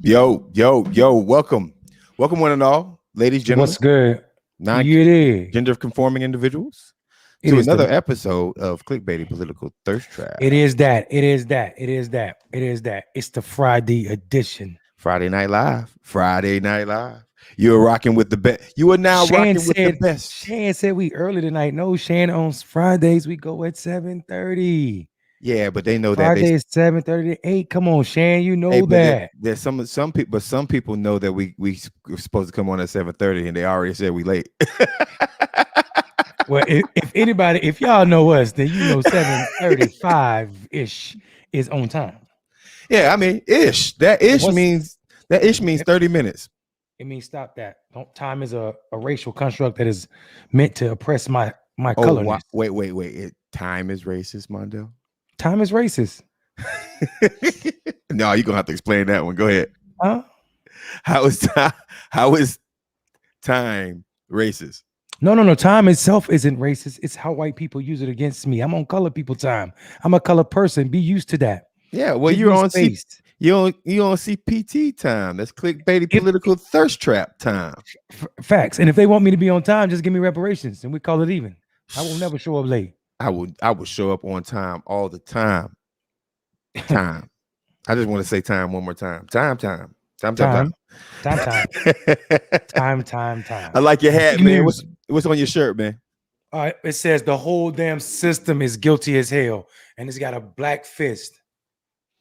Yo, welcome. Welcome, one and all, ladies, gentlemen, What's good? You it is. non-gender conforming individuals, It to is another the. episode of Clickbaity Political Thirst Trap. It is that. It is that. It is that. It is that. It's the Friday edition. Friday Night Live. Friday Night Live. You're rocking with the best. You are now Shan rocking with the said. best. Shan said we early tonight. No, Shan on Fridays we go at 7:30. Yeah, but they know that Friday is 7:30 to 8. Come on, Shan. You Hey, know but that. there's some people, but some people know that we're supposed to come on at 7:30, and they already said we late. Well, if y'all know us, then you know 7:35 ish is on time. Yeah, I mean, ish. That ish What's- means 30 minutes. It means stop that. Don't time is a racial construct that is meant to oppress my Oh, colorness. wait. Time is racist, Mondale. Time is racist. No, you're gonna have to explain that one. Go ahead. Huh? How is time racist? No. Time itself isn't racist. It's how white people use it against me. I'm on color people time. I'm a color person. Be used to that. Yeah, well, Give you're me on space. you on CPT time. That's clickbaity political thirst trap time. Facts. And if they want me to be on time, just give me reparations and we call it even. I will never show up late. I would show up on time all the time. Time. I just want to say time one more time. Time. Time. I like your hat, man. What's on your shirt, man? All right. It says the whole damn system is guilty as hell. And it's got a black fist.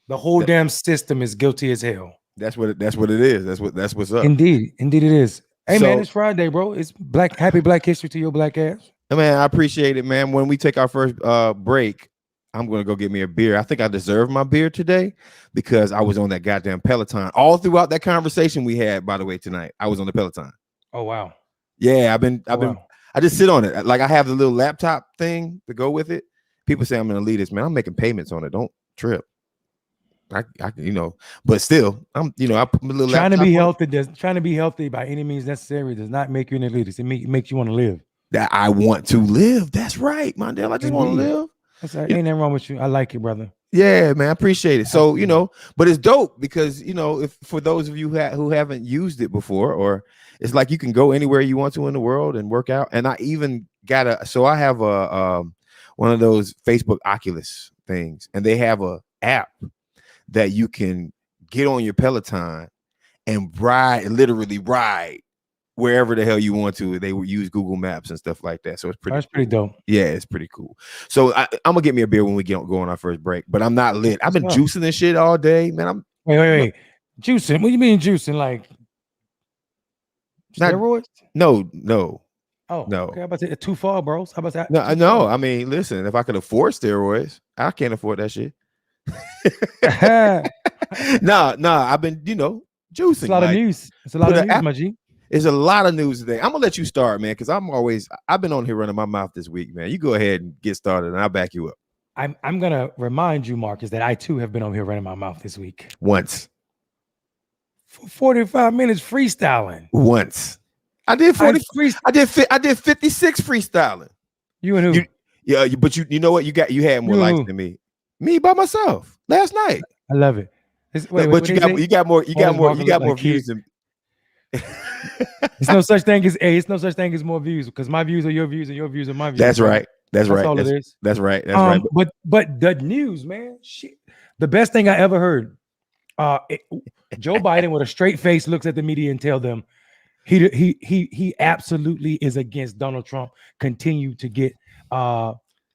The whole damn system is guilty as hell. That's what it is. That's what's up. Indeed it is. Hey, So- man, it's Friday, bro. It's happy Black History to your black ass. Man, I appreciate it, man. When we take our first break, I'm gonna go get me a beer. I think I deserve my beer today because I was on that goddamn Peloton all throughout that conversation we had. By the way, tonight I was on the Peloton. Oh wow. Yeah, Wow. I just sit on it. Like I have the little laptop thing to go with it. People say I'm an elitist, man. I'm making payments on it. Don't trip. I but still, I put my little Trying to laptop be on. healthy trying to be healthy by any means necessary does not make you an elitist. It makes you want to live. That I want to live. That's right, Mondale. I just want to Indeed. live. That's right. Ain't nothing wrong with you. I like it, brother. Yeah, man, I appreciate it. So, but it's dope because, if for those of you who haven't used it before, or it's like you can go anywhere you want to in the world and work out. And I even got I have a one of those Facebook Oculus things, and they have a app that you can get on your Peloton and literally ride wherever the hell you want to. They would use Google Maps and stuff like that. So it's pretty. That's pretty dope. Yeah, it's pretty cool. So I'm gonna get me a beer when we go on our first break. But I'm not lit. I've been juicing this shit all day, man. Wait. Juicing? What do you mean juicing? Like Not- steroids? No. Oh, no. Okay, how about that? Too far, bros. How about that? No. I mean, listen. If I could afford steroids, I can't afford that shit. No. I've been, juicing. It's a lot of news. It's a lot of news, my G. There's a lot of news today. I'm gonna let you start, man, because I've been on here running my mouth this week, man. You go ahead and get started, and I'll back you up. I'm gonna remind you, Marcus, that I too have been on here running my mouth this week. Once. For 45 minutes freestyling. Once. I did 40. I did 56 freestyling. You and who? But you know what? You had more likes than me. Me by myself last night. I love it. But you got more views than. It's no such thing as more views because my views are your views and your views are my views. That's right. That's right. All it is. That's right. That's right. But the news, man, shit. The best thing I ever heard. Joe Biden with a straight face looks at the media and tell them he absolutely is against Donald Trump continue to get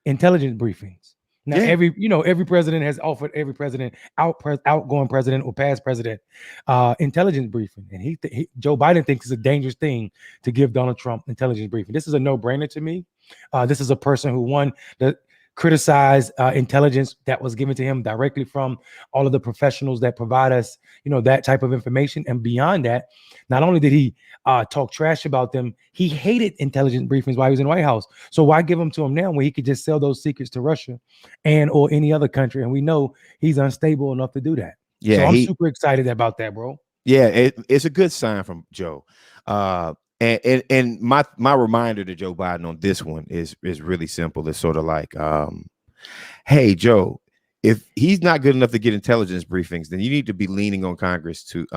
intelligence briefings. Now, every president has offered every president, outgoing president or past president, intelligence briefing, and Joe Biden thinks it's a dangerous thing to give Donald Trump intelligence briefing. This is a no-brainer to me. This is a person who criticized intelligence that was given to him directly from all of the professionals that provide us, that type of information. And beyond that, not only did he talk trash about them, he hated intelligence briefings while he was in the White House. So why give them to him now when he could just sell those secrets to Russia or any other country? And we know he's unstable enough to do that. Yeah, so I'm super excited about that, bro. Yeah, it's a good sign from Joe. And my reminder to Joe Biden on this one is really simple. It's sort of like, hey, Joe, if he's not good enough to get intelligence briefings, then you need to be leaning on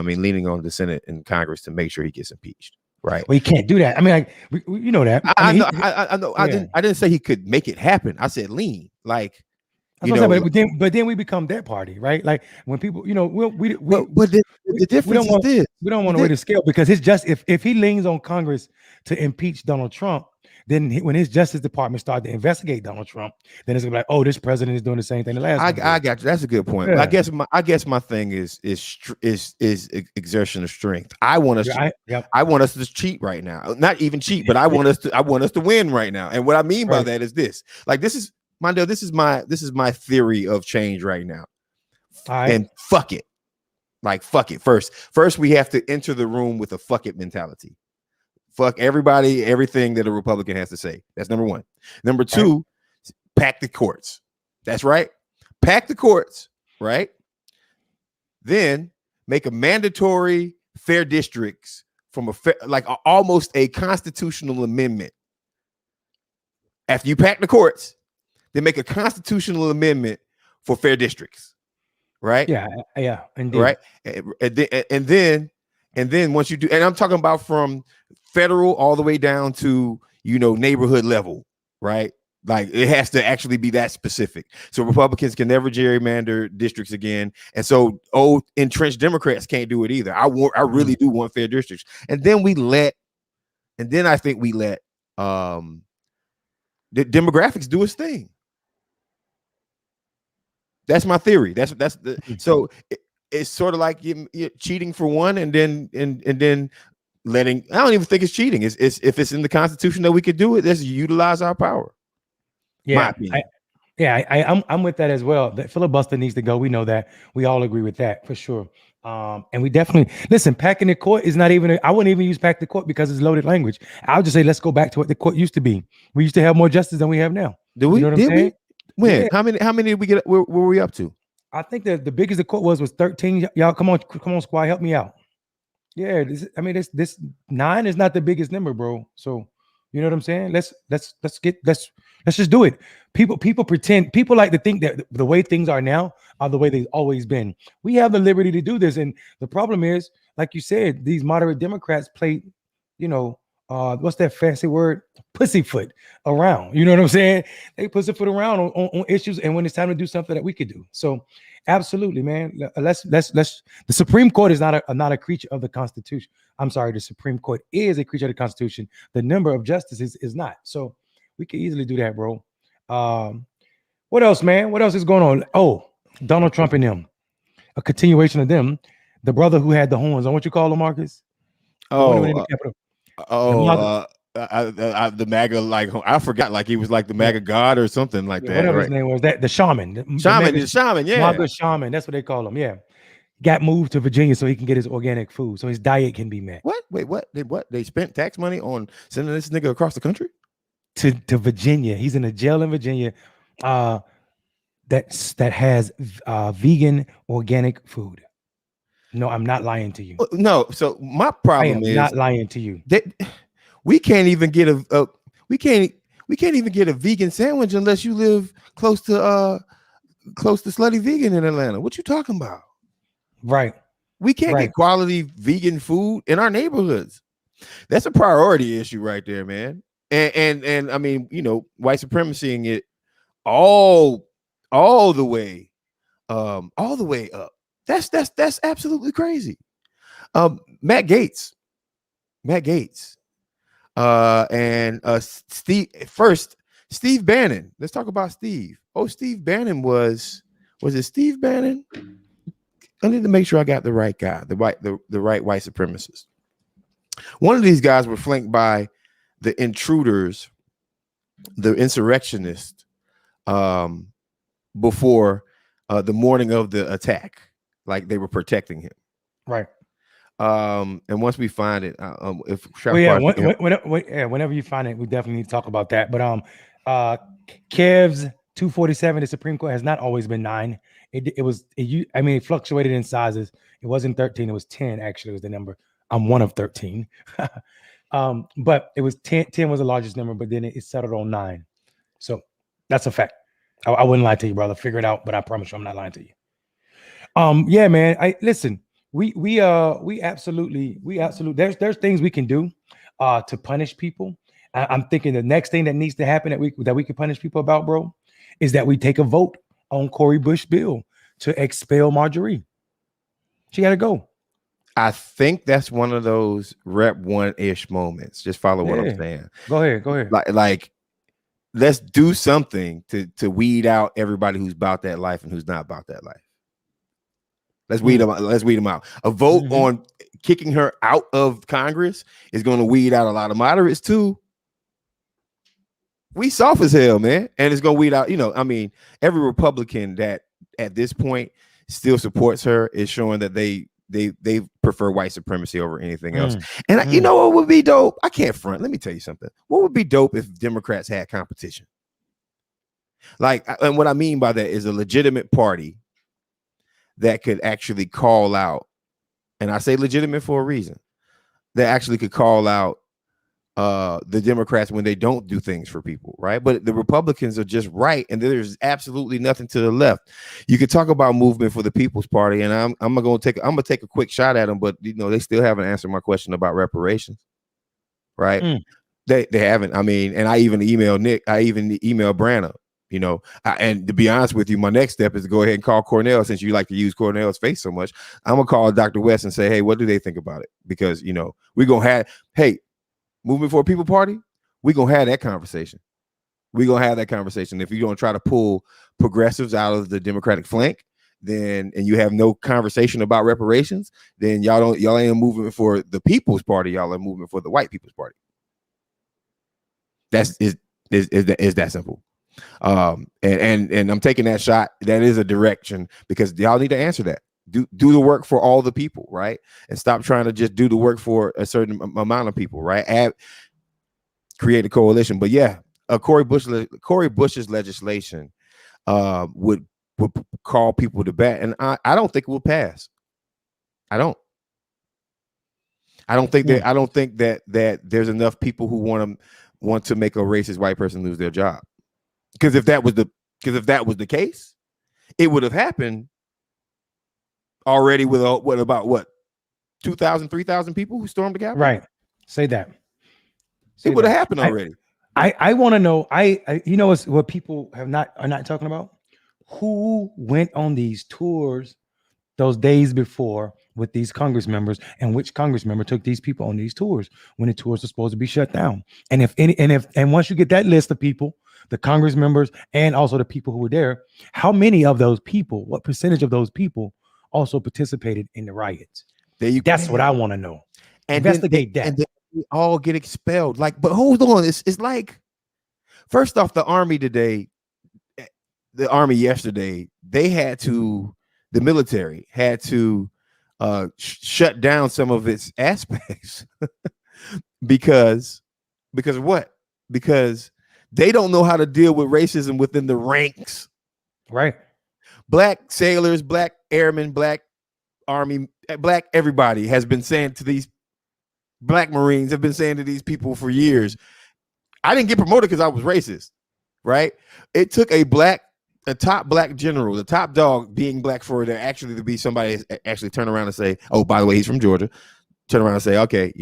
leaning on the Senate and Congress to make sure he gets impeached. Right. Well, you can't do that. I mean, like you know that. I mean, know. I know. Yeah. I didn't say he could make it happen. I said lean. Like, That's what I'm saying, but then we become that party, right? Like when people, but the difference is this: we don't want to weigh the scale because his if he leans on Congress to impeach Donald Trump, then when his Justice Department started to investigate Donald Trump, then it's gonna be like, oh, this president is doing the same thing the last. I got you. That's a good point. Yeah. But I guess my thing is exertion of strength. I want us to cheat right now. Not even cheat, but I want us to win right now. And what I mean by that is this: like this is my theory of change right now. And fuck it. Like fuck it. First we have to enter the room with a fuck it mentality. Fuck everybody, everything that a Republican has to say. That's number one. Number two, pack the courts. That's right. Pack the courts, right? Then make a mandatory fair districts from almost a constitutional amendment. After you pack the courts, then make a constitutional amendment for fair districts, right? Yeah, indeed. Right, and then once you do, and I'm talking about from federal all the way down to neighborhood level, right? Like it has to actually be that specific. So Republicans can never gerrymander districts again, and so entrenched Democrats can't do it either. I really do want fair districts, and then I think we let the demographics do its thing. That's my theory. So it's sort of like you're cheating for one, and then letting. I don't even think it's cheating. It's if it's in the Constitution that we could do it, let's utilize our power. Yeah, I'm with that as well. That filibuster needs to go. We know that. We all agree with that for sure. And we definitely listen. Packing the court is not even. I wouldn't even use pack the court because it's loaded language. I'll just say let's go back to what the court used to be. We used to have more justice than we have now. Do we? You know what I'm saying? When? Yeah. How many did we get? Where were we up to? I think that the biggest the court was 13. Y'all, come on, squad, help me out. Yeah, this 9 is not the biggest number, bro. So you know what I'm saying? Let's just do it. People pretend. People like to think that the way things are now are the way they've always been. We have the liberty to do this, and the problem is, like you said, these moderate Democrats play, what's that fancy word? Pussyfoot around. You know what I'm saying? They pussyfoot around on issues, and when it's time to do something that we could do. So, absolutely, man. Let's. The Supreme Court is not a creature of the Constitution. I'm sorry, the Supreme Court is a creature of the Constitution. The number of justices is not. So, we can easily do that, bro. What else, man? What else is going on? Oh, Donald Trump and them. A continuation of them. The brother who had the horns. On what you call him, Marcus? The MAGA, like I forgot, like he was like the MAGA god or something like that. Whatever his name was, the shaman. The shaman, yeah. MAGA shaman, that's what they call him. Yeah. Got moved to Virginia so he can get his organic food, so his diet can be met. What? Wait, what? They spent tax money on sending this nigga across the country? To Virginia. He's in a jail in Virginia that has vegan organic food. No, I'm not lying to you. No, so my problem is not lying to you. We can't even get we can't even get a vegan sandwich unless you live close to Slutty Vegan in Atlanta. What you talking about? Right. We can't get quality vegan food in our neighborhoods. That's a priority issue right there, man. And I mean, white supremacy in it all the way up. That's absolutely crazy. Matt Gaetz, and Steve Bannon. Let's talk about Steve. Steve Bannon was it Steve Bannon? I need to make sure I got the right guy, the right white supremacist. One of these guys were flanked by the intruders, the insurrectionists, before the morning of the attack. Like they were protecting him, right? And once we find it, whenever you find it, we definitely need to talk about that. But Kev's 247, the Supreme Court has not always been 9. It fluctuated in sizes. It wasn't 13, it was 10. Actually, was the number. I'm one of 13. But it was 10. 10 was the largest number, but then it settled on 9. So that's a fact. I wouldn't lie to you, brother. Figure it out, but I promise you, I'm not lying to you. Yeah, man. I listen. We absolutely. There's things we can do, to punish people. I'm thinking the next thing that needs to happen that we can punish people about, bro, is that we take a vote on Cory Bush bill to expel Marjorie. She got to go. I think that's one of those rep one-ish moments. Just follow what I'm Yeah. saying. Go ahead. Like let's do something to weed out everybody who's about that life and who's not about that life. Let's weed them out. Let's weed them out. A vote on kicking her out of Congress is going to weed out a lot of moderates too. We soft as hell, man, and it's going to weed out. I mean, every Republican that at this point still supports her is showing that they prefer white supremacy over anything else. And you know what would be dope? I can't front. Let me tell you something. What would be dope if Democrats had competition? And what I mean by that is a legitimate party that could actually call out, and I say legitimate for a reason, that actually could call out the Democrats when they don't do things for people, right? But the Republicans are just right, and there's absolutely nothing to the left. You could talk about movement for the People's Party, and I'm gonna take a quick shot at them, but they still haven't answered my question about reparations, right? They haven't. I mean, and I even emailed Nick. I even emailed Branna. And to be honest with you, my next step is to go ahead and call Cornell, since you like to use Cornell's face so much. I'm gonna call Dr. West and say, hey, what do they think about it? Because we're gonna have, hey, Movement for a People Party, we're gonna have that conversation. We're gonna have that conversation. If you're gonna try to pull progressives out of the Democratic flank, and you have no conversation about reparations, then y'all ain't a movement for the People's Party, y'all are a movement for the White People's Party. That's is that simple. And I'm taking that shot. That is a direction, because y'all need to answer that. Do the work for all the people, right? And stop trying to just do the work for a certain amount of people, right? Create a coalition. But yeah, Cory Bush's legislation would call people to bat, and I don't think it will pass. I don't think that there's enough people who want to make a racist white person lose their job. Because if that was the case, it would have happened already with about 2,000, 3,000 people who stormed the Capitol. Right. Say that. It would have happened already. I want to know. It's what people are not talking about. Who went on these tours those days before with these Congress members, and which Congress member took these people on these tours when the tours are supposed to be shut down? And once you get that list of people, the Congress members and also the people who were there, how many of those people, what percentage of those people also participated in the riots? That's what I want to know. And investigate that. And then we all get expelled. But hold on. It's like, first off, the Army yesterday, the military had to shut down some of its aspects because of what? Because they don't know how to deal with racism within the ranks. Right. Black sailors, black airmen, black Army, black everybody has been saying to these black Marines, have been saying to these people for years, I didn't get promoted because I was racist, right? It took a top black general, the top dog being black, for there actually to be somebody actually turn around and say, oh, by the way, he's from Georgia. Turn around and say, okay,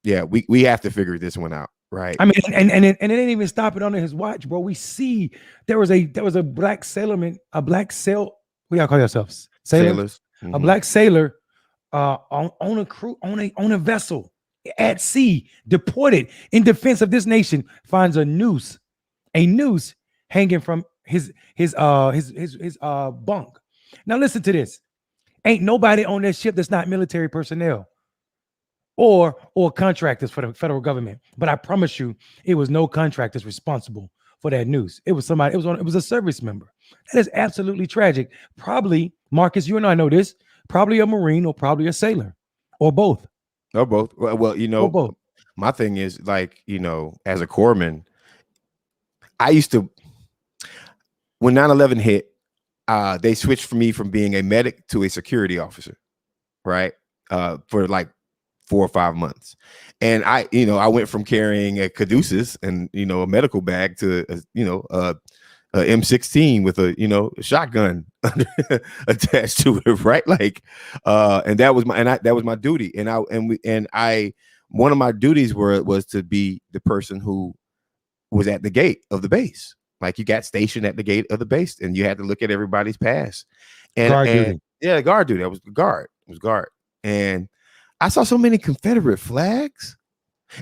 we have to figure this one out. Right. I mean, and it didn't even stop it under his watch, bro. We see there was a black sailorman, what y'all call yourselves? Sailors. Mm-hmm. A black sailor on a crew, on a vessel at sea, deported in defense of this nation, finds a noose hanging from his bunk. Now listen to this. Ain't nobody on that ship that's not military personnel or contractors for the federal government. But I promise you, it was no contractors responsible for that noose. It was somebody, it was a service member. That is absolutely tragic. Probably, Marcus, you and I know this, probably a Marine or probably a sailor, or both. Or both. Well, or both. My thing is, as a corpsman, I used to, when 9/11 hit, they switched for me from being a medic to a security officer, right? For 4 or 5 months. And I went from carrying a caduceus and, a medical bag to, M16 with a a shotgun attached to it, right? Like, and that was my duty, and one of my duties was to be the person who was at the gate of the base. Like, you got stationed at the gate of the base, and you had to look at everybody's pass. Guard duty. Yeah, guard duty. I was the guard. It was guard, and I saw so many Confederate flags.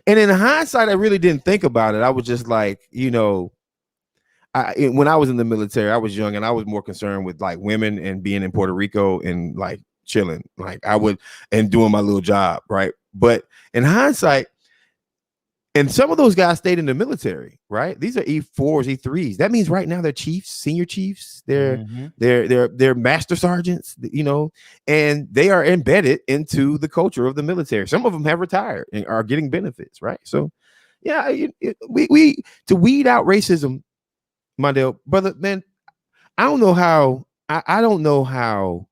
And in hindsight, I really didn't think about it. I was just like, when I was in the military, I was young and I was more concerned with like women and being in Puerto Rico and like chilling, like and doing my little job, right? But in hindsight, and some of those guys stayed in the military, right? These are E4s, E3s. That means right now they're chiefs, senior chiefs. They're master sergeants, and they are embedded into the culture of the military. Some of them have retired and are getting benefits, right? So, yeah, we to weed out racism, Mondale, brother, man. I don't know how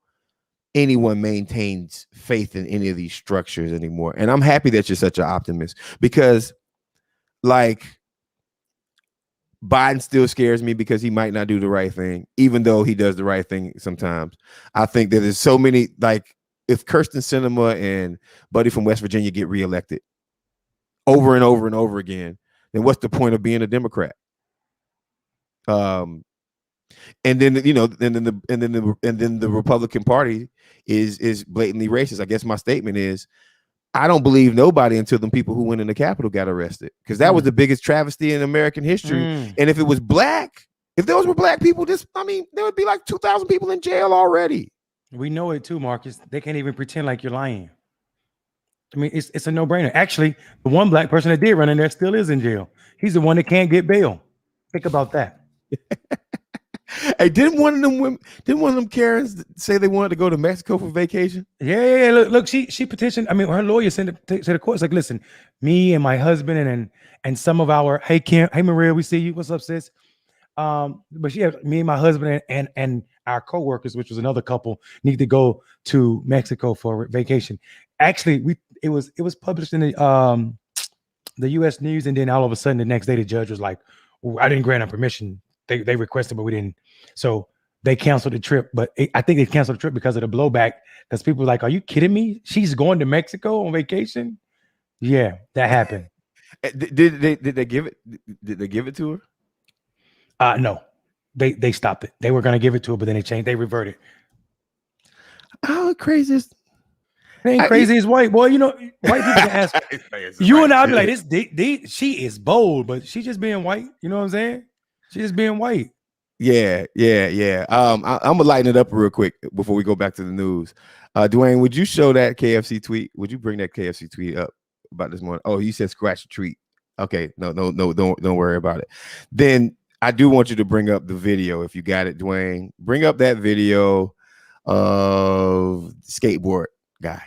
anyone maintains faith in any of these structures anymore. And I'm happy that you're such an optimist, because like Biden still scares me because he might not do the right thing, even though he does the right thing sometimes. I think that there's so many, like, if Kirsten Sinema and Buddy from West Virginia get reelected over and over and over again, then what's the point of being a Democrat? And then the Republican Party is blatantly racist. I guess my statement is, I don't believe nobody until them people who went in the Capitol got arrested, because that was the biggest travesty in American history. And if it was black, if those were black people, there would be like 2,000 people in jail already. We know it too, Marcus. They can't even pretend like you're lying. I mean, it's a no-brainer. Actually, the one black person that did run in there still is in jail. He's the one that can't get bail. Think about that. Hey, didn't one of them Karens say they wanted to go to Mexico for vacation? Yeah. Look, she petitioned. I mean, her lawyer sent it to the courts. Like, listen, me and my husband and some of our, hey Kim, hey Maria, we see you. What's up, sis? But she had me and my husband and our co-workers, which was another couple, need to go to Mexico for vacation. Actually, it was published in the U.S. News, and then all of a sudden the next day the judge was like, I didn't grant them permission. They requested, but we didn't. So they canceled the trip. But I think they canceled the trip because of the blowback. Because people were like, "Are you kidding me? She's going to Mexico on vacation?" Yeah, that happened. Did they give it? Did they give it to her? No, they stopped it. They were going to give it to her, but then they changed. They reverted. How crazy is? It ain't crazy as white boy. White people can ask you and I'll be like, she is bold, but she just being white. You know what I'm saying? She's just being white. Yeah. I'm gonna lighten it up real quick before we go back to the news. Dwayne, would you show that KFC tweet? Would you bring that KFC tweet up about this morning? Oh, you said scratch the tweet. Okay, no, don't worry about it. Then I do want you to bring up the video if you got it, Dwayne. Bring up that video of skateboard guy.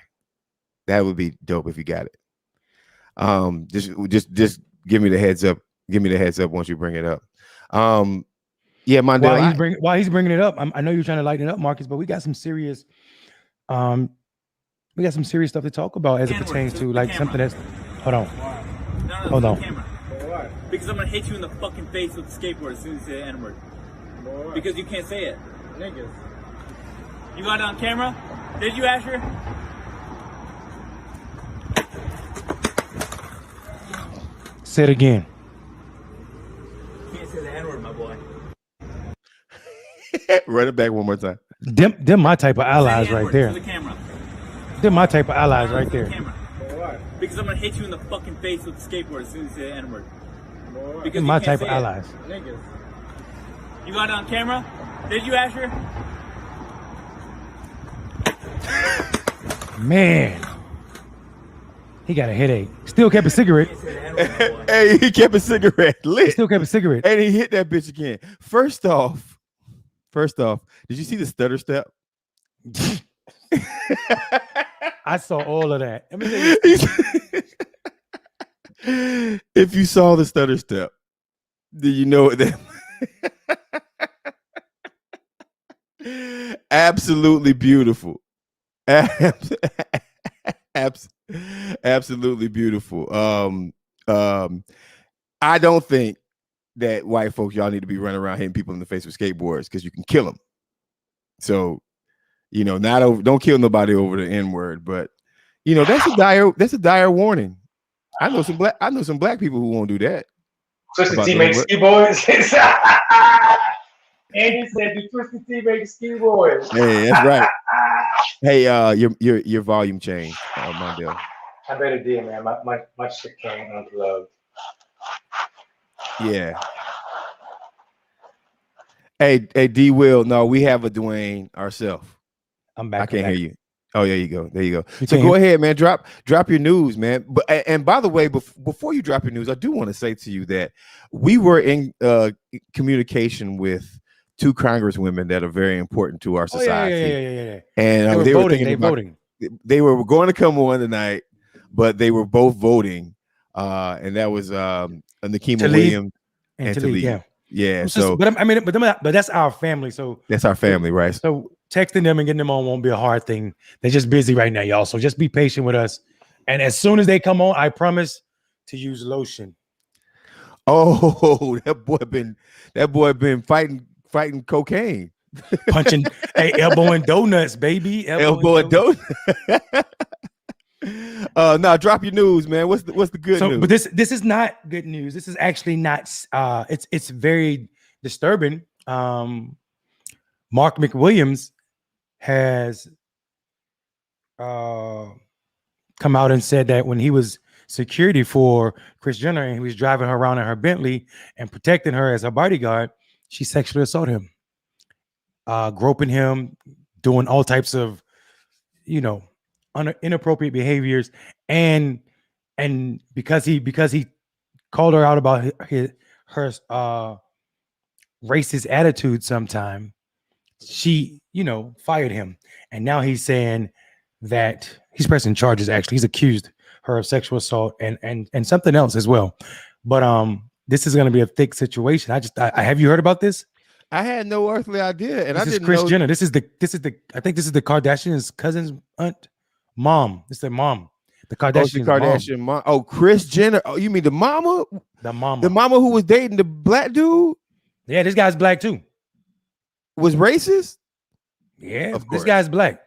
That would be dope if you got it. Just give me the heads up. Give me the heads up once you bring it up. Yeah, Mondale. While he's bringing it up, I know you're trying to lighten it up, Marcus, but we got some serious stuff to talk about as it pertains to like something that's. Hold on. Because I'm gonna hit you in the fucking face with the skateboard as soon as you say the N-word. Because you can't say it. Niggas. You got it on camera? Did you, Asher? Say it again. You can't say the N-word, my boy. Run it back one more time. Them my type of allies right there. The camera. Them my type of allies right there. Because I'm gonna hit you in the fucking face with the skateboard as soon as you say the N-word. Because my type of allies. Niggas. You got it on camera? Did you, Asher? Man. He got a headache. Still kept a cigarette. Hey, he kept a cigarette lit. He still kept a cigarette. And he hit that bitch again. First off, did you see the stutter step? I saw all of that. If you saw the stutter step, do you know that? Absolutely beautiful. Absolutely beautiful. I don't think that white folks, y'all need to be running around hitting people in the face with skateboards because you can kill them. So, don't kill nobody over the N-word, but that's a dire warning. I know some black people who won't do that. Twisted Tea makes ski boys. Andy said the Twisted Tea makes ski boys. Hey, that's right. Hey, your volume changed, Mondale. I bet it did, man. My shit came unplugged. Yeah. Hey, D Will. No, we have a Dwayne ourselves. I'm back. I can't hear you. Oh, there you go. So go ahead, man. Drop your news, man. But and by the way, before you drop your news, I do want to say to you that we were in communication with 2 congresswomen that are very important to our society. Yeah. And they were voting. They were going to come on tonight, but they were both voting. And that was Nikema Williams and Talib. Yeah. But that's our family. So that's our family, right? So texting them and getting them on won't be a hard thing. They're just busy right now, y'all. So just be patient with us. And as soon as they come on, I promise to use lotion. Oh, that boy been fighting cocaine, punching, elbowing donuts, baby. Elbowing donuts. Now drop your news, man. What's the good news? But this is not good news. This is actually not. It's very disturbing. Mark McWilliams has come out and said that when he was security for Kris Jenner and he was driving her around in her Bentley and protecting her as her bodyguard, she sexually assaulted him, groping him, doing all types of, inappropriate behaviors, and because he called her out about her racist attitude sometime, she fired him, and now he's saying that he's pressing charges. Actually, he's accused her of sexual assault and something else as well. But this is going to be a thick situation. I have you heard about this? I had no earthly idea, and this is Kris Jenner. This is the I think this is the Kardashians' cousin's mom. This is their mom. The Kardashian mom. Oh, Kris Jenner. Oh, you mean the mama? The mama. The mama who was dating the black dude? Yeah, this guy's black too. Was racist? Yeah, this guy's black.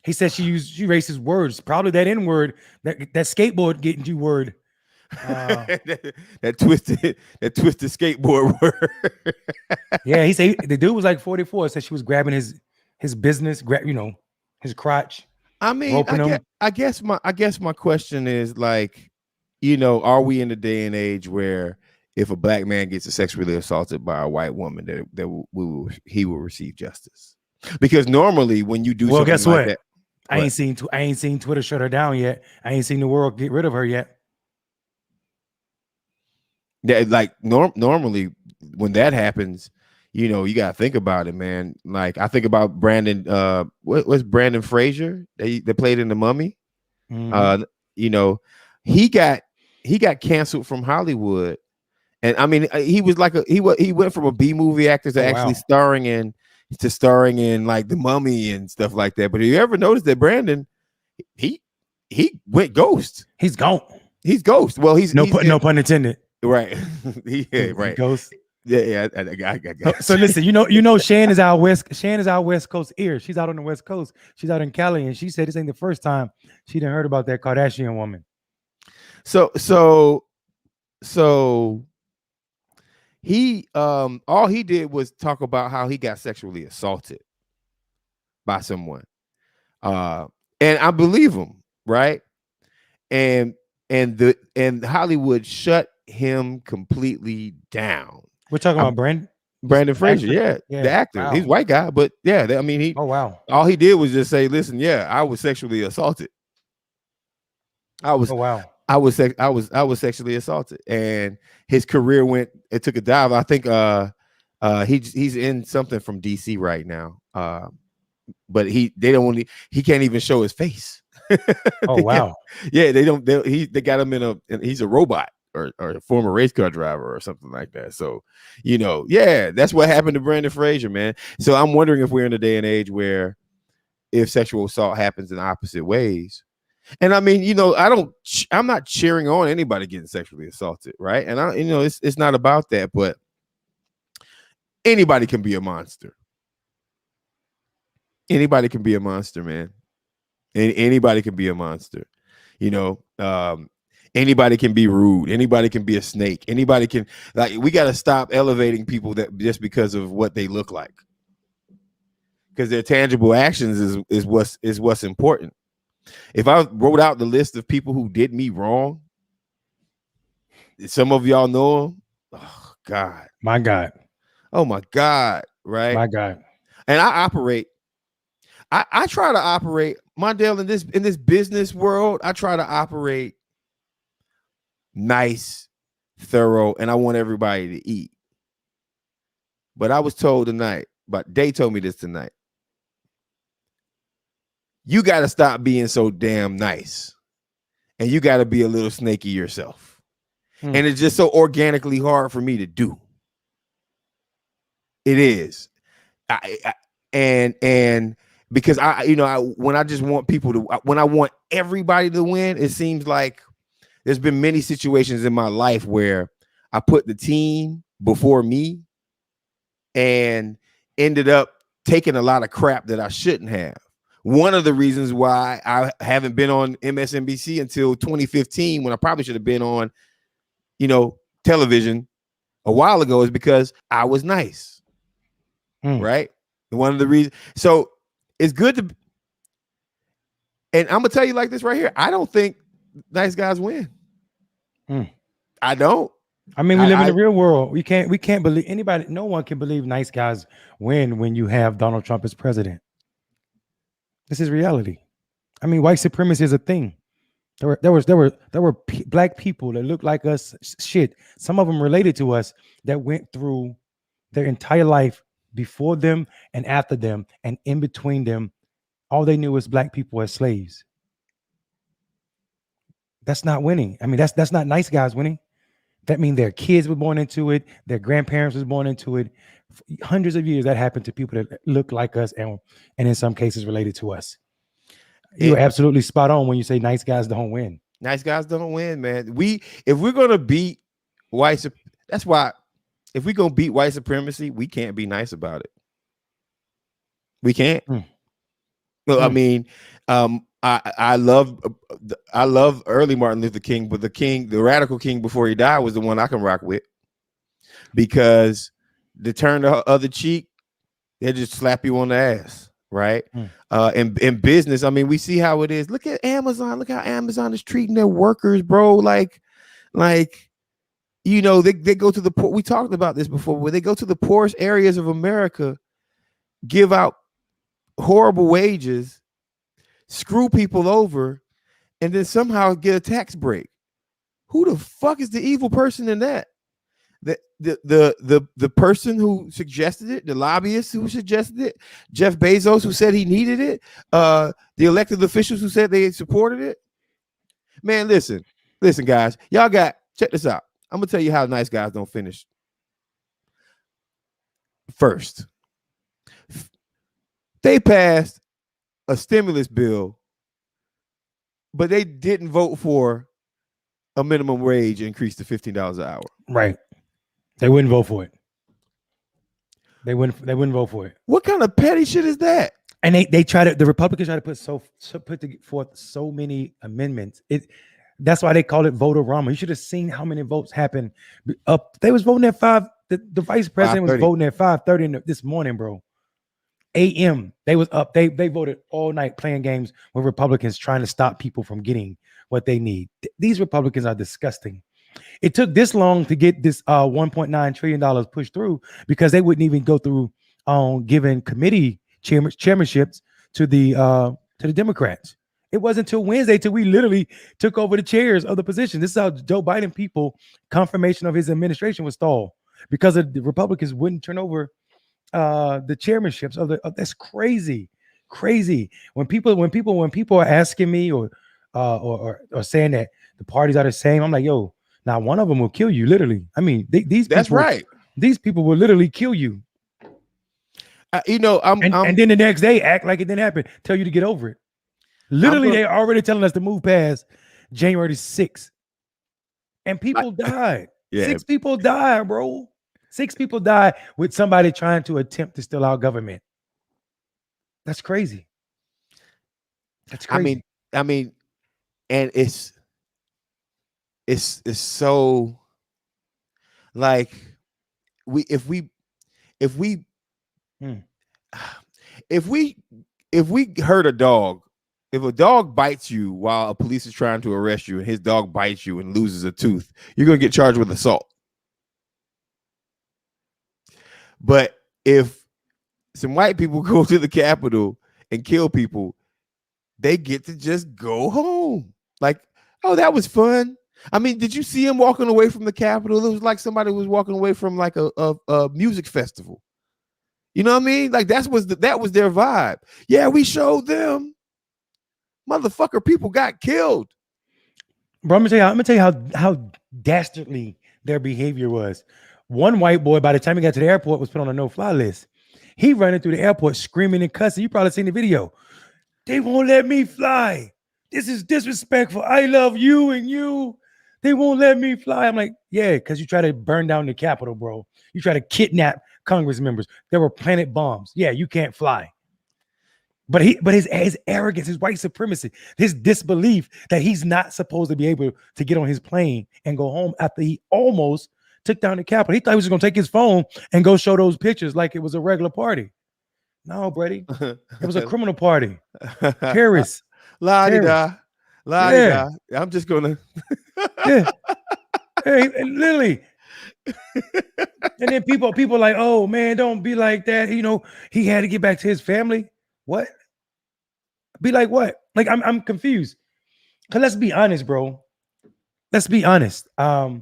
He said she racist words. Probably that N-word, that skateboard getting you word. that twisted skateboard word. Yeah, he said the dude was like 44. Said she was grabbing his business, his crotch. I mean, I guess my question is like, are we in a day and age where if a black man gets sexually assaulted by a white woman, that he will receive justice? Because normally when you do something guess like what? that, I ain't seen Twitter shut her down yet. I ain't seen the world get rid of her yet. Yeah, like normally when that happens, you gotta think about it, man. Like I think about Brandon. What's Brandon Fraser? They played in The Mummy. Mm-hmm. He got canceled from Hollywood, and I mean he was like he went from a B movie actor to actually starring in like The Mummy and stuff like that. But have you ever noticed that Brandon, he went ghost? He's gone. He's ghost. Well, no pun intended. Right. Yeah, right. Ghost. Yeah, I got so listen, Shan is our West Coast ear. She's out on the West Coast. She's out in Cali, and she said this ain't the first time she done heard about that Kardashian woman. So he all he did was talk about how he got sexually assaulted by someone. And I believe him, right? And Hollywood shut him completely down. We're talking about Brandon Fraser, yeah, the actor. Wow. He's a white guy, but yeah, I mean he. Oh wow! All he did was just say, "Listen, yeah, I was sexually assaulted. I was sexually assaulted," and his career took a dive. I think he's in something from DC right now, but he can't even show his face. Oh wow! Yeah, they got him he's a robot. Or a former race car driver or something like that. So, that's what happened to Brandon Fraser, man. So I'm wondering if we're in a day and age where if sexual assault happens in opposite ways, And I mean, I'm not cheering on anybody getting sexually assaulted, right? And it's not about that, but anybody can be a monster. Anybody can be a monster, man. Anybody can be a monster. Anybody can be rude. Anybody can be a snake. Anybody can, like, we got to stop elevating people that just because of what they look like. Because their tangible actions is what's important. If I wrote out the list of people who did me wrong, some of y'all know them. Oh God. My God. Oh my God. Right. My God. And I try to operate, Mondale, in this business world. I try to operate nice, thorough, and I want everybody to eat. But I was told tonight, but Day told me this tonight. You got to stop being so damn nice, and you got to be a little snaky yourself. And it's just so organically hard for me to do. It is. And because when I just want people to, when I want everybody to win, it seems like there's been many situations in my life where I put the team before me and ended up taking a lot of crap that I shouldn't have. One of the reasons why I haven't been on MSNBC until 2015, when I probably should have been on, television a while ago, is because I was nice. Right. One of the reasons. So it's good to, and I'm gonna tell you like this right here. I don't think nice guys win. I don't. I mean, we live in the real world. We can't believe anybody. No one can believe nice guys win when you have Donald Trump as president. This is reality. I mean, white supremacy is a thing. There were black people that looked like us. Shit, some of them related to us that went through their entire life before them and after them, and in between them, all they knew was black people as slaves. That's not winning. I mean, that's not nice guys winning. That means their kids were born into it, their grandparents was born into it. Hundreds of years that happened to people that look like us and in some cases related to us. You're absolutely spot on when you say nice guys don't win. Nice guys don't win, man. If we're gonna beat that's why if we're gonna beat white supremacy, we can't be nice about it. We can't. Well, I mean, I love early Martin Luther King, but the radical king before he died was the one I can rock with, because to turn the other cheek, they just slap you on the ass, right? In business, I mean, we see how it is. Look at Amazon. Look how Amazon is treating their workers, bro. Like they go to the poor. We talked about this before, where they go to the poorest areas of America, give out horrible wages, screw people over, and then somehow get a tax break. Who the fuck is the evil person in that? The person who suggested it, the lobbyist who suggested it, Jeff Bezos who said he needed it, the elected officials who said they supported it. Man, listen, guys, check this out. I'm gonna tell you how nice guys don't finish. First, they passed a stimulus bill, but they didn't vote for a minimum wage increase to $15 an hour. Right. They wouldn't vote for it. They wouldn't vote for it. What kind of petty shit is that? And the Republicans try to put forth so many amendments. That's why they call it vote-a-rama. You should have seen how many votes happened. They was voting at 5. The vice president was voting at 5:30 this morning, bro. AM. They was up. They voted all night playing games with Republicans trying to stop people from getting what they need. These Republicans are disgusting. It took this long to get this $1.9 trillion pushed through because they wouldn't even go through giving committee chairmanships to the Democrats. It wasn't until Wednesday till we literally took over the chairs of the position. This is how Joe Biden people confirmation of his administration was stalled because the Republicans wouldn't turn over the chairmanships of that's crazy. When people are asking me or saying that the parties are the same, I'm like, yo, now one of them will kill you, literally. I mean, that's right. These people will literally kill you. And then the next day act like it didn't happen, tell you to get over it. Literally, they already telling us to move past January 6th. And people died. Yeah. 6 people died, bro. 6 people died with somebody trying to attempt to steal our government. That's crazy. That's crazy. I mean, and it's so like if we Hmm. if we hurt a dog, if a dog bites you while a police is trying to arrest you and his dog bites you and loses a tooth, you're gonna get charged with assault. But if some white people go to the Capitol and kill people, they get to just go home. Like, oh, that was fun. I mean, did you see him walking away from the Capitol? It was like somebody was walking away from like a music festival. You know what I mean? Like that was their vibe. Yeah, we showed them. Motherfucker, people got killed. Bro, I'm gonna tell you how dastardly their behavior was. One white boy, by the time he got to the airport, was put on a no-fly list. He running through the airport screaming and cussing. You probably seen the video. They won't let me fly. This is disrespectful. I love you and you. They won't let me fly. I'm like, yeah, because you try to burn down the Capitol, bro. You try to kidnap Congress members. There were planet bombs. Yeah, you can't fly. But his arrogance, his white supremacy, his disbelief that he's not supposed to be able to get on his plane and go home after he almost took down the Capitol. He thought he was going to take his phone and go show those pictures like it was a regular party. No, Brady. It was a criminal party. Terrorists. La-di-da. La-di-da. Yeah. I'm just going to. Yeah. Hey, literally. And then people like, oh, man, don't be like that. You know, he had to get back to his family. What? Be like what? Like I'm confused. Cause let's be honest, bro. Let's be honest. I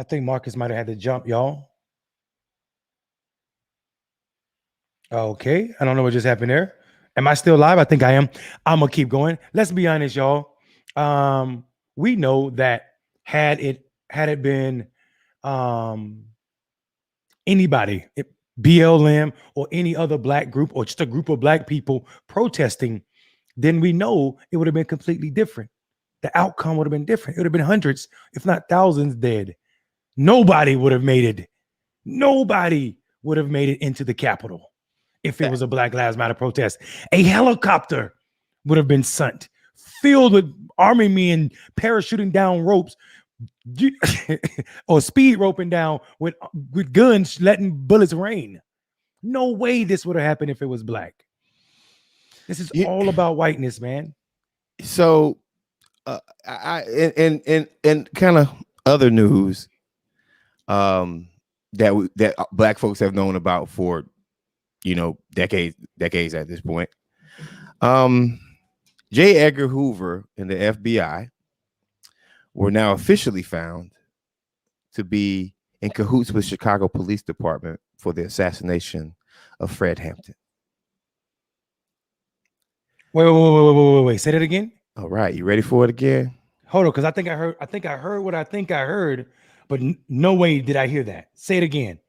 think Marcus might have had to jump, y'all. Okay, I don't know what just happened there. Am I still live? I think I am. I'm gonna keep going. Let's be honest, y'all. We know that had it been anybody, BLM or any other black group or just a group of black people protesting, then we know it would have been completely different. The outcome would have been different. It would have been hundreds, if not thousands, dead. Nobody would have made it. Nobody would have made it into the Capitol if it was a Black Lives Matter protest. A helicopter would have been sent, filled with army men parachuting down ropes, or speed roping down with guns, letting bullets rain. No way this would have happened if it was black. This is all about whiteness, man. So, and kind of other news, that black folks have known about for, decades at this point. J. Edgar Hoover and the FBI were now officially found to be in cahoots with Chicago Police Department for the assassination of Fred Hampton. Wait. Say that again. All right, you ready for it again? Hold on, because I think I heard what I think I heard, but no way did I hear that. Say it again.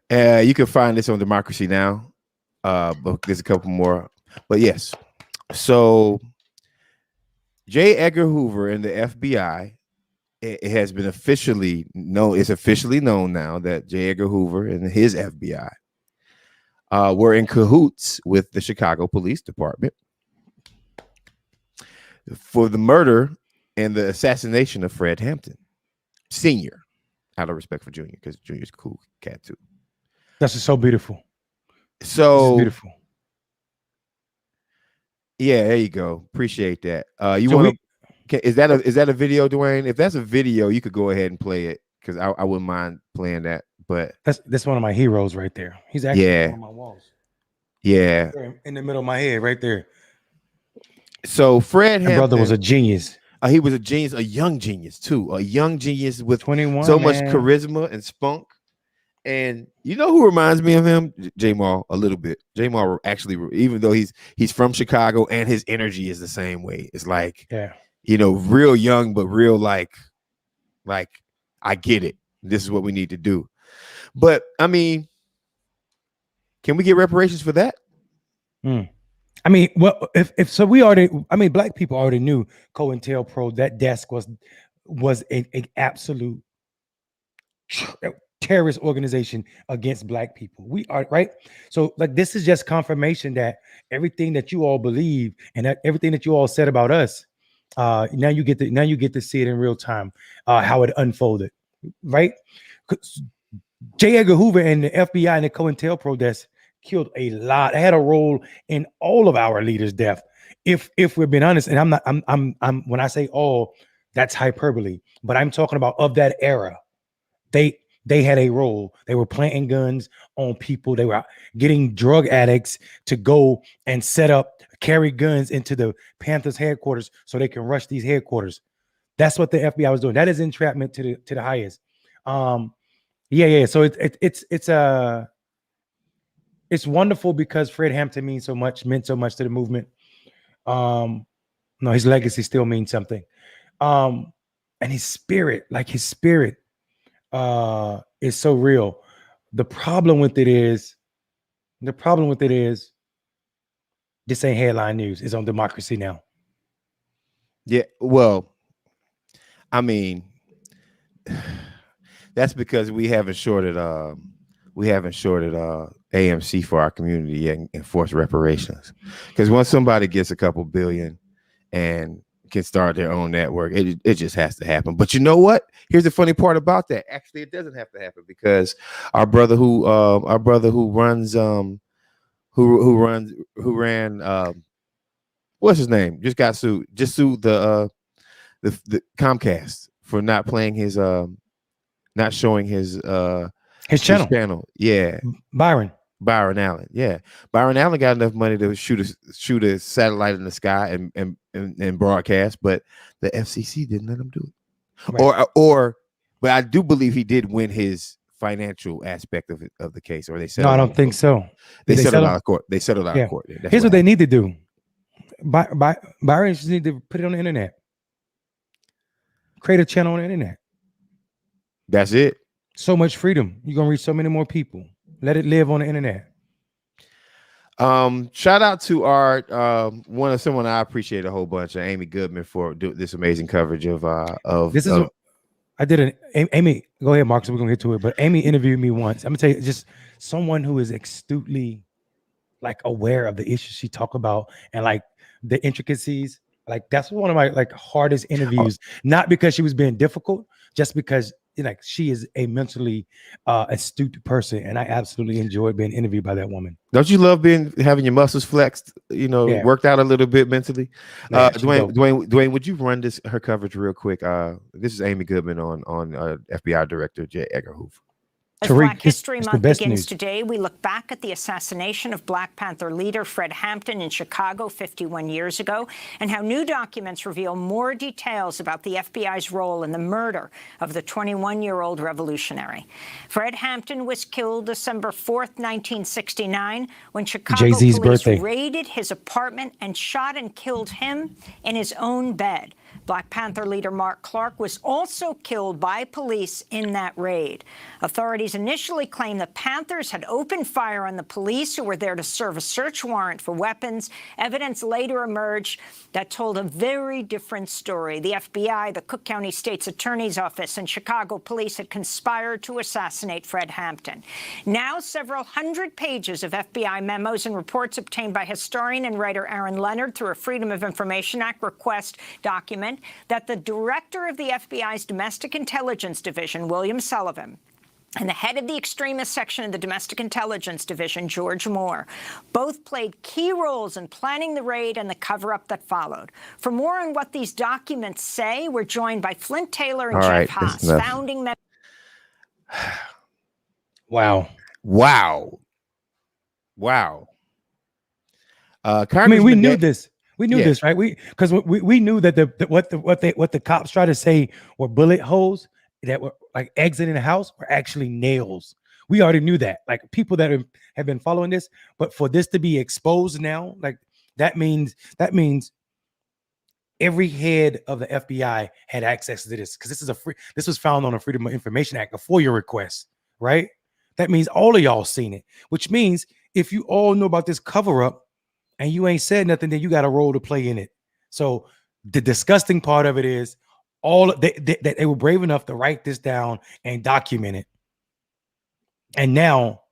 You can find this on Democracy Now! But there's a couple more. But yes, so J. Edgar Hoover and the FBI, it has been officially known. It's officially known now that J. Edgar Hoover and his FBI were in cahoots with the Chicago Police Department for the murder and the assassination of Fred Hampton Sr. Out of respect for Junior, because Junior's a cool cat too. That's just so beautiful. So beautiful. Yeah, there you go. Appreciate that. Is that a video, Dwayne? If that's a video, you could go ahead and play it, because I wouldn't mind playing that. But that's one of my heroes right there. He's actually on my walls. Yeah, in the middle of my head, right there. So Fred Hampton, brother was a genius. He was a genius, a young genius too, a young genius with 21, so much charisma and spunk. And you know who reminds me of him? J-Mal, a little bit. J-Mal actually, even though he's from Chicago and his energy is the same way. It's like, real young, but real like I get it. This is what we need to do. But I mean, can we get reparations for that? I mean, well, if so, we already. I mean, black people already knew COINTELPRO. That desk was an absolute terrorist organization against black people. We are right. So like this is just confirmation that everything that you all believe and that everything that you all said about us, now you get to see it in real time, how it unfolded, right? 'Cause J. Edgar Hoover and the FBI and the COINTELPRO desk killed a lot. They had a role in all of our leaders' death. If we're being honest, and I'm when I say all, that's hyperbole, but I'm talking about of that era. They had a role. They were planting guns on people. They were getting drug addicts to go and carry guns into the Panthers headquarters so they can rush these headquarters. That's what the FBI was doing. That is entrapment to the highest. Yeah. So it's wonderful because Fred Hampton meant so much to the movement. No, his legacy still means something. And his spirit is so real. The problem with it is this ain't headline news. It's on Democracy Now. Yeah, well, I mean, that's because we haven't shorted AMC for our community yet and enforce reparations. Because once somebody gets a couple billion and can start their own network, it just has to happen. But you know what? Here's the funny part about that. Actually, it doesn't have to happen because our brother who ran what's his name? Just sued the Comcast for not playing his not showing his channel. Yeah. Byron Allen. Yeah. Byron Allen got enough money to shoot a satellite in the sky and broadcast, but the FCC didn't let him do it. Right. But I do believe he did win his financial aspect of the case, or they settled. No, I don't think so. They settled out of court. Of court. Here's what they need to do. Byron just need to put it on the internet. Create a channel on the internet. That's it. So much freedom. You're gonna reach so many more people. Let it live on the internet. Shout out to our someone I appreciate a whole bunch, Amy Goodman, for this amazing coverage of this is I did an Amy. Go ahead, Mark. So we're gonna get to it. But Amy interviewed me once. I'm gonna tell you, just someone who is astutely like aware of the issues she talked about and like the intricacies. Like that's one of my like hardest interviews. Not because she was being difficult, just because like she is a mentally astute person, and I absolutely enjoyed being interviewed by that woman. Don't you love having your muscles flexed? Worked out a little bit mentally. Dwayne, would you run her coverage real quick? This is Amy Goodman on FBI Director J. Edgar Hoover. As Black History Month begins today, we look back at the assassination of Black Panther leader Fred Hampton in Chicago 51 years ago, and how new documents reveal more details about the FBI's role in the murder of the 21-year-old revolutionary. Fred Hampton was killed December 4th, 1969, when Chicago police raided his apartment and shot and killed him in his own bed. Black Panther leader Mark Clark was also killed by police in that raid. Authorities initially claimed the Panthers had opened fire on the police who were there to serve a search warrant for weapons. Evidence later emerged that told a very different story. The FBI, the Cook County State's Attorney's Office, and Chicago police had conspired to assassinate Fred Hampton. Now, several hundred pages of FBI memos and reports obtained by historian and writer Aaron Leonard through a Freedom of Information Act request document that the director of the FBI's Domestic Intelligence Division, William Sullivan, and the head of the extremist section of the Domestic Intelligence Division, George Moore, both played key roles in planning the raid and the cover-up that followed. For more on what these documents say, we're joined by Flint Taylor and Jeff Haas, founding members. Wow. I mean, we knew this. We knew this, right? Because we knew that what the cops tried to say were bullet holes that were like exiting the house were actually nails. We already knew that. Like people that have been following this, but for this to be exposed now, like that means every head of the FBI had access to this because this was found on a Freedom of Information Act, a FOIA request, right? That means all of y'all seen it, which means if you all know about this cover up and you ain't said nothing, then you got a role to play in it. So the disgusting part of it is they were brave enough to write this down and document it. And now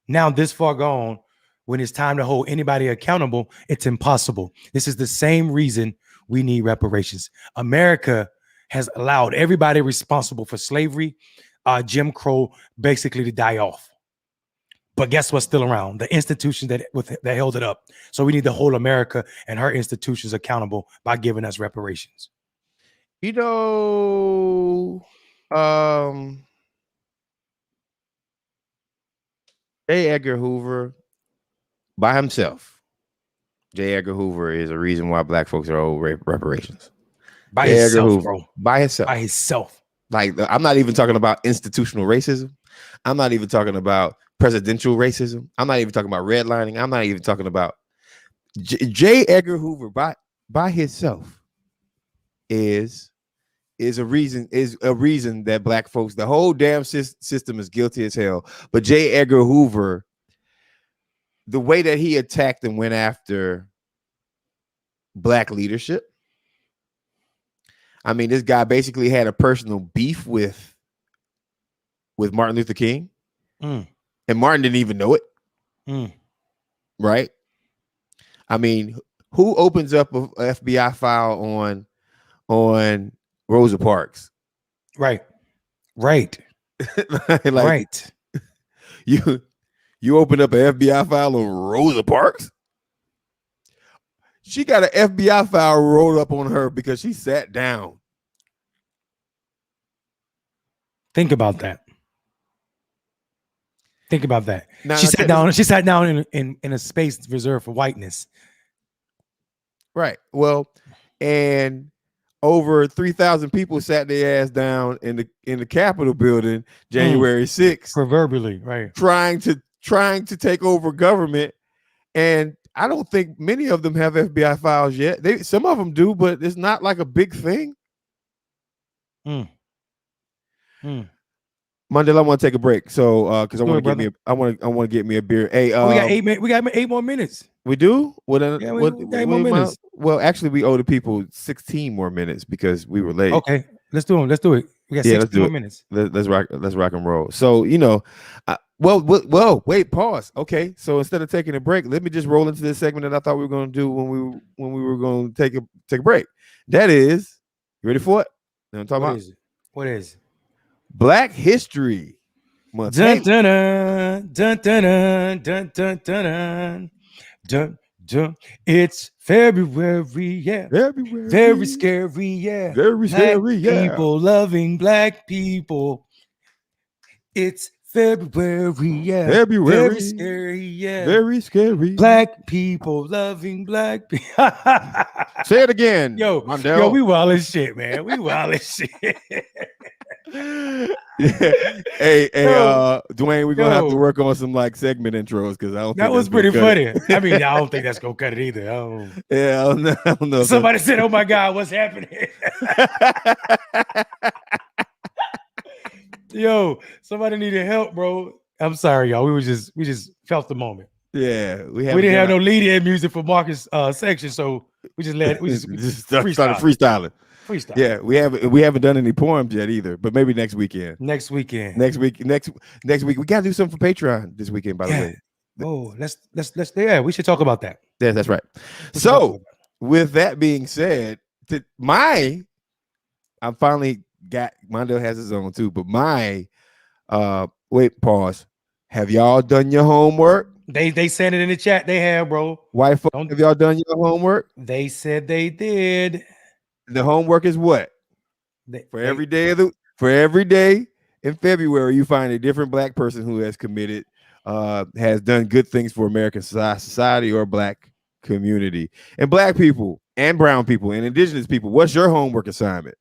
this far gone, when it's time to hold anybody accountable, it's impossible. This is the same reason we need reparations. America has allowed everybody responsible for slavery, Jim Crow, basically to die off. But guess what's still around? The institutions that held it up. So we need to hold America and her institutions accountable by giving us reparations. You know, J. Edgar Hoover by himself. J. Edgar Hoover is a reason why black folks are owed reparations. By himself, bro. By himself. By himself. Like, I'm not even talking about institutional racism. I'm not even talking about presidential racism. I'm not even talking about redlining. I'm not even talking about J. Edgar Hoover by himself is a reason that black folks, the whole damn system is guilty as hell. But J. Edgar Hoover, the way that he attacked and went after black leadership, I mean, this guy basically had a personal beef with Martin Luther King. And Martin didn't even know it. Right? I mean, who opens up a FBI file on Rosa Parks? Right. like, right. You open up an FBI file on Rosa Parks? She got an FBI file rolled up on her because she sat down. Think about that. Think about that. Now, she sat down in a space reserved for whiteness. Right. Well, and over 3,000 people sat their ass down in the Capitol building January 6th. Proverbially, right. Trying to take over government. And I don't think many of them have FBI files yet. Some of them do, but it's not like a big thing. Mandela, I want to take a break, so because I want to get me a beer. Hey, we got 8 more minutes. We do? Well, then, yeah, we got 8 more minutes. Well, actually, we owe the people 16 more minutes because we were late. Okay, let's do them. Let's do it. We got 16 more minutes. Let's rock and roll. So wait, pause. Okay, so instead of taking a break, let me just roll into this segment that I thought we were going to do when we were going to take a break. That is, you ready for it? You know what I'm talking about? What is? Black History Month. Dun, dun, dun, dun, dun, dun, dun, dun, dun, dun. It's February, yeah. February. Very scary, yeah. Very scary, yeah. People loving black people. It's February, yeah. February. Very scary, yeah. Very scary. Black people loving black people. Say it again. Yo, we wild as shit, man. We wild as shit. Hey, Dwayne, we're gonna have to work on some like segment intros because I don't. That was pretty funny. I mean, I don't think that's gonna cut it either. I don't know. Somebody said, "Oh my God, what's happening?" Yo, somebody needed help, bro. I'm sorry, y'all. We just felt the moment. Yeah, we didn't have no lead-in music for Marcus' section, so we just started freestyling. Yeah, we haven't done any poems yet either, but maybe next weekend. Next week we gotta do something for Patreon this weekend, by the way. Oh, let's we should talk about that. Yeah, that's right. So with that being said, I finally got Mondale has his own too, but pause. Have y'all done your homework? They said it in the chat. They have, bro. White folks, have y'all done your homework? They said they did. The homework is what? For every day in February, you find a different black person who has committed, has done good things for American society or black community. And black people and brown people and indigenous people, what's your homework assignment?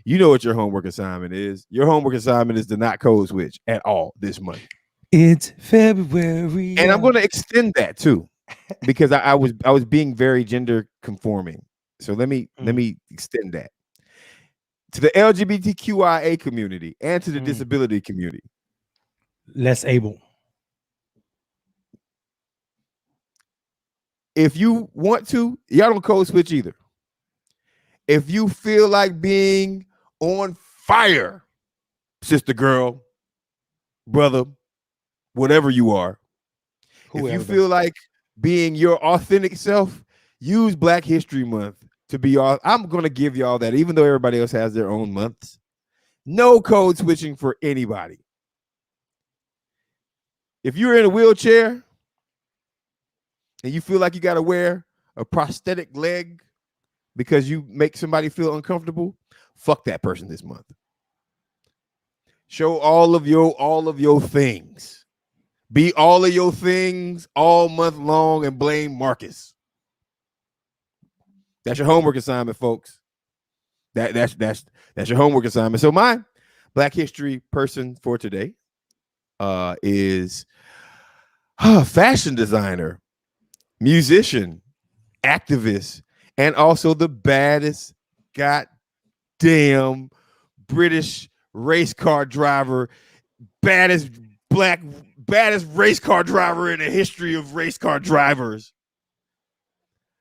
You know what your homework assignment is. Your homework assignment is to not code switch at all this month. It's February. And I'm going to extend that too, because I was being very gender conforming. So let me extend that to the LGBTQIA community and to the disability community. Less able. if you want to, y'all don't code switch either. If you feel like being on fire, sister, girl, brother, whatever you are, if you feel like being your authentic self, use Black History Month to be all. I'm going to give y'all that, even though everybody else has their own months. No code switching for anybody. If you're in a wheelchair and you feel like you got to wear a prosthetic leg because you make somebody feel uncomfortable, fuck that person this month. Show all of your things. Be all of your things all month long and blame Marcus. That's your homework assignment, folks. That's your homework assignment. So my Black History person for today is fashion designer, musician, activist, and also the baddest goddamn British race car driver, baddest race car driver in the history of race car drivers.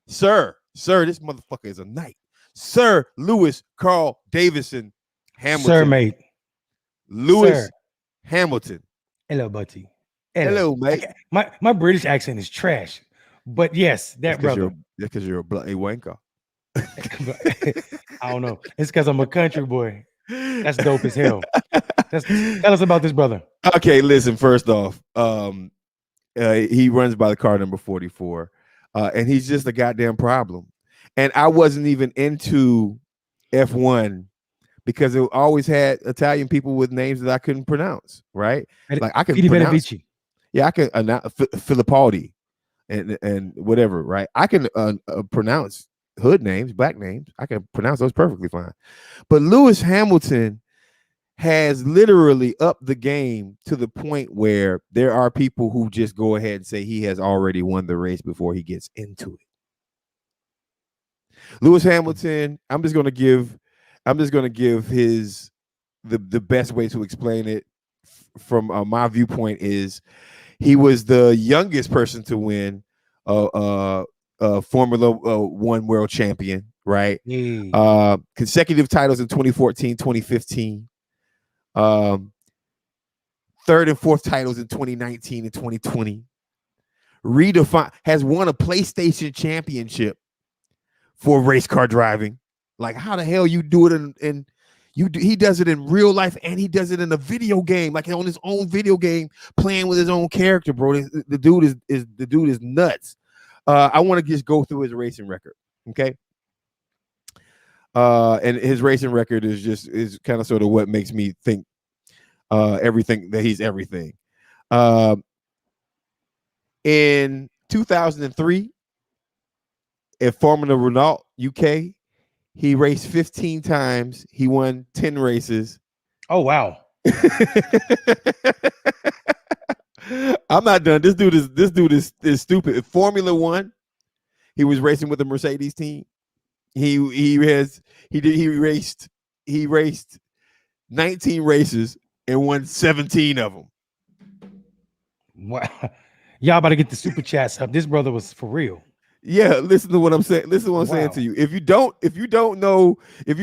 Sir, this motherfucker is a knight. Sir Lewis Carl Davison Hamilton. Sir, mate. Lewis Hamilton. Hello, buddy. Hello, mate. My British accent is trash. But yes, that brother. Because you're a bloody wanker. I don't know. It's because I'm a country boy. That's dope as hell. Tell us about this brother. Okay, listen, first off, he runs by the car number 44. And he's just a goddamn problem. And I wasn't even into F1 because it always had Italian people with names that I couldn't pronounce, right? Like I can pronounce. Yeah, I can Filippaldi and whatever, right? I can pronounce hood names, black names. I can pronounce those perfectly fine. But Lewis Hamilton has literally upped the game to the point where there are people who just go ahead and say he has already won the race before he gets into it. Lewis Hamilton, I'm just gonna give his the best way to explain it from my viewpoint is he was the youngest person to win Formula One world champion, right? Consecutive titles in 2014, 2015. Third and fourth titles in 2019 and 2020. Has won a PlayStation championship for race car driving. Like, how the hell you do it he does it in real life and he does it in a video game, like on his own video game, playing with his own character, bro. The dude is nuts. I want to just go through his racing record, okay? And his racing record is kind of sort of what makes me think everything that he's everything. In 2003, at Formula Renault UK, he raced 15 times. He won 10 races. Oh wow! I'm not done. This dude is stupid. At Formula One, he was racing with the Mercedes team. He raced 19 races and won 17 of them. Wow. Y'all about to get the super chats up. This brother was for real. Yeah, listen to what I'm saying. Listen to what I'm saying to you. If you don't know if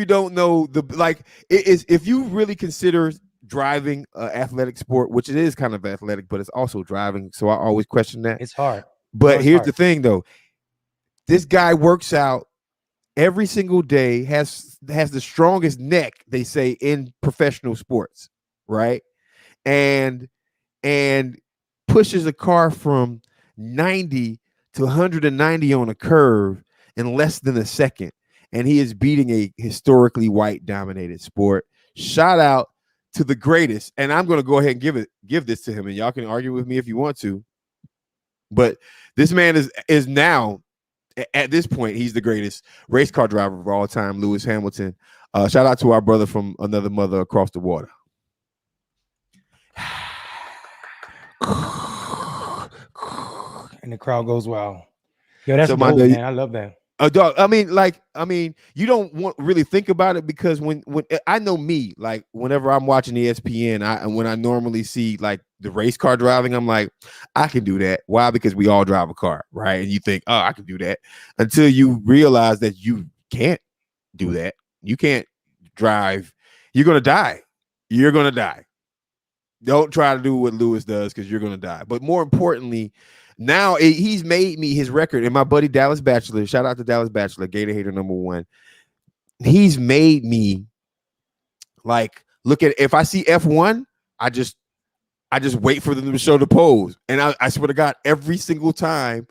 you really consider driving an athletic sport, which it is kind of athletic, but it's also driving. So I always question that. It's hard. But here's the thing though. This guy works out every single day, has the strongest neck, they say, in professional sports, right? And pushes a car from 90 to 190 on a curve in less than a second. And he is beating a historically white dominated sport. Shout out to the greatest. And I'm going to go ahead and give this to him. And y'all can argue with me if you want to. But this man is now, at this point, he's the greatest race car driver of all time, Lewis Hamilton. Shout out to our brother from another mother across the water. And the crowd goes wild. Yo, that's so dope, man. I love that. A dog. I mean, you don't want really think about it because when I know me, like whenever I'm watching ESPN, and when I normally see like the race car driving, I'm like, I can do that. Why? Because we all drive a car, right? And you think, oh, I can do that until you realize that you can't do that. You can't drive. You're gonna die. You're gonna die. Don't try to do what Lewis does because you're gonna die. But more importantly, now he's made me his record. And my buddy Dallas Bachelor, shout out to Dallas Bachelor, Gator Hater #1. He's made me like look at if I see F1, I just wait for them to show the pose. And I swear to God, every single time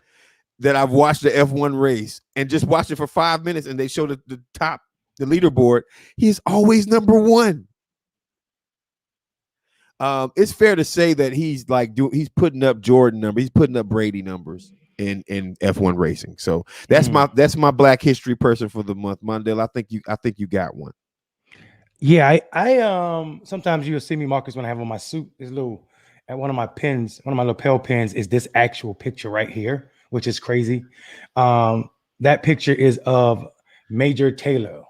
that I've watched the F1 race and just watched it for 5 minutes and they show the top, the leaderboard, he's always #1. It's fair to say that he's like he's putting up Jordan numbers, he's putting up Brady numbers in F1 racing. So that's my Black History person for the month, Mondale. I think you got one. Yeah, I sometimes you'll see me, Marcus, when I have on my suit. This little at one of my lapel pins is this actual picture right here, which is crazy. That picture is of Major Taylor.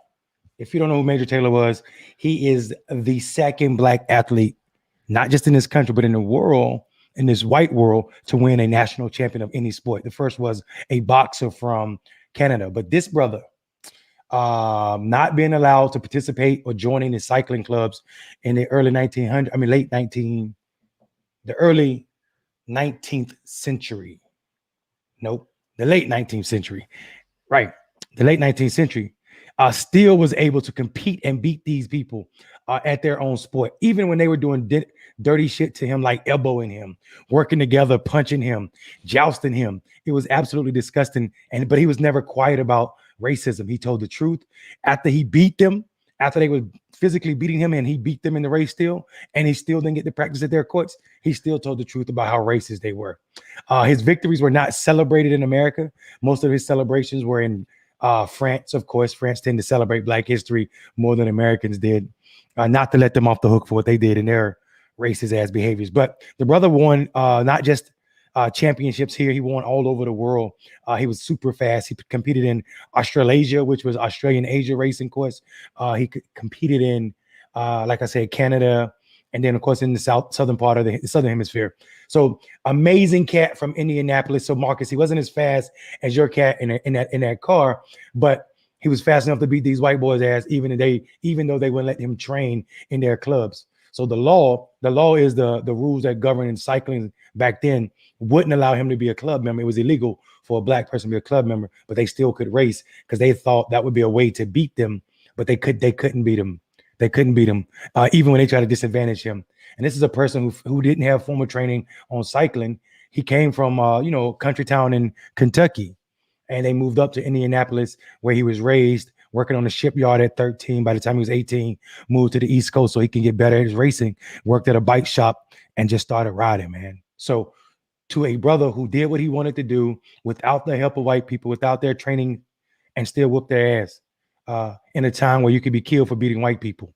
If you don't know who Major Taylor was, he is the second Black athlete, not just in this country, but in the world, in this white world, to win a national champion of any sport. The first was a boxer from Canada, but this brother, not being allowed to participate or joining the cycling clubs in the early 1900s, the early 19th century. Nope, the late 19th century. Right, the late 19th century. Still was able to compete and beat these people at their own sport, even when they were doing dirty shit to him, like elbowing him, working together, punching him, jousting him. It was absolutely disgusting. But he was never quiet about racism. He told the truth. After he beat them, after they were physically beating him and he beat them in the race still, and he still didn't get to practice at their courts, he still told the truth about how racist they were. His victories were not celebrated in America. Most of his celebrations were in France, of course. France tend to celebrate Black history more than Americans did, not to let them off the hook for what they did in their racist ass behaviors. But the brother won not just championships here, he won all over the world. He was super fast. He competed in Australasia, which was Australian Asia racing course. He competed in, like I said, Canada, and then of course in the southern part of the southern hemisphere. So amazing cat from Indianapolis. So Marcus, he wasn't as fast as your cat in that car, but he was fast enough to beat these white boys' ass, even though they wouldn't let him train in their clubs. So the law is the rules that govern in cycling back then wouldn't allow him to be a club member. It was illegal for a Black person to be a club member, but they still could race because they thought that would be a way to beat them, but they couldn't beat him. They couldn't beat him, even when they tried to disadvantage him. And this is a person who didn't have formal training on cycling. He came from, country town in Kentucky, and they moved up to Indianapolis where he was raised, working on a shipyard at 13. By the time he was 18, moved to the East Coast so he can get better at his racing, worked at a bike shop, and just started riding, man. So to a brother who did what he wanted to do without the help of white people, without their training, and still whoop their ass in a time where you could be killed for beating white people.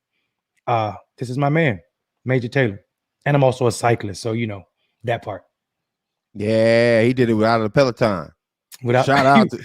This is my man, Major Taylor. And I'm also a cyclist, so you know that part. Yeah, he did it without a Peloton. Shout out to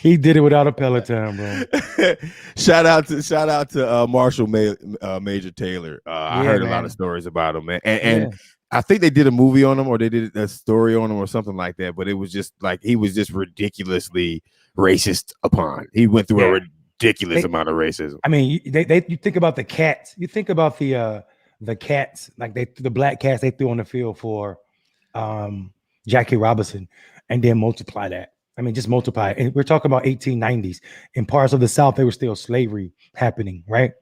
he did it without a Peloton, bro. shout out to Marshall Major Taylor. I heard a lot of stories about him, man. And I think they did a movie on him, or they did a story on him, or something like that. But it was just like he was just ridiculously racist upon. He went through a ridiculous amount of racism. I mean, you think about the cats. You think about the cats, like the black cats they threw on the field for Jackie Robinson, and then multiply that. I mean, just multiply it. And we're talking about 1890s. In parts of the South, there was still slavery happening, right?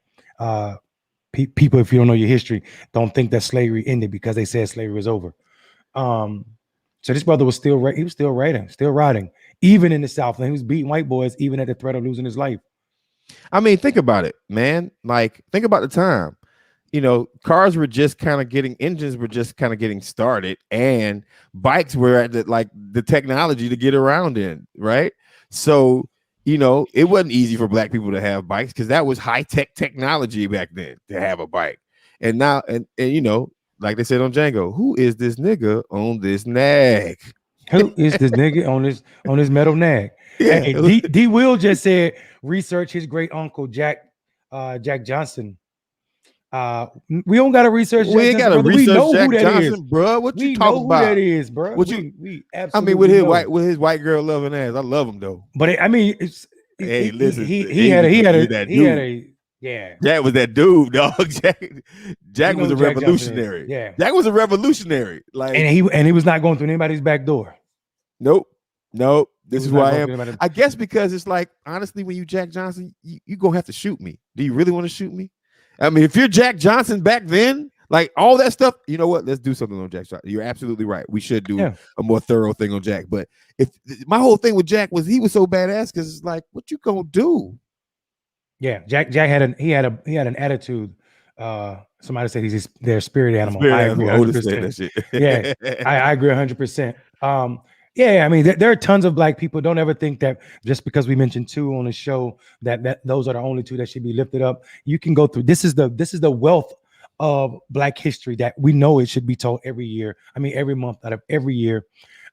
People, if you don't know your history, don't think that slavery ended because they said slavery was over. So this brother was still riding, even in the South, and he was beating white boys, even at the threat of losing his life. I mean, think about it, man. Like, think about the time. You know, cars were just kind of engines were just kind of getting started, and bikes were at the technology to get around in, right? So, you know, it wasn't easy for black people to have bikes because that was high-tech technology back then to have a bike. And now, and you know, like they said on Django, who is this nigga on this nag? Who is this nigga on this metal nag? Yeah. Hey, D Will just said research his great uncle Jack Johnson. We don't gotta research. We ain't gotta brother. research We know Jack who that Johnson, is, bro. What you we talking know who about? that is, bro. What you? We I absolutely mean, know. with his white girl loving ass, I love him though. But I mean, it's Hey, listen, he had a yeah. Jack was that dude, dog. Jack You was know a Jack Johnson is. revolutionary. Yeah, Jack was a revolutionary. Like, and he was not going through anybody's back door. nope. This is who I am. Anybody. I guess because it's like, honestly, when you Jack Johnson, you gonna have to shoot me. Do you really want to shoot me? I mean, if you're Jack Johnson back then, like all that stuff, you know what? Let's do something on Jack Johnson. You're absolutely right. We should do a more thorough thing on Jack. But if my whole thing with Jack was he was so badass because it's like, what you gonna do? Yeah, Jack had an attitude. Somebody said he's their spirit animal. I agree 100%. Yeah, I agree 100%. Yeah, I mean, there are tons of black people. Don't ever think that just because we mentioned two on the show that those are the only two that should be lifted up. You can go through. This is the wealth of Black history that we know it should be told every year. I mean, every month out of every year.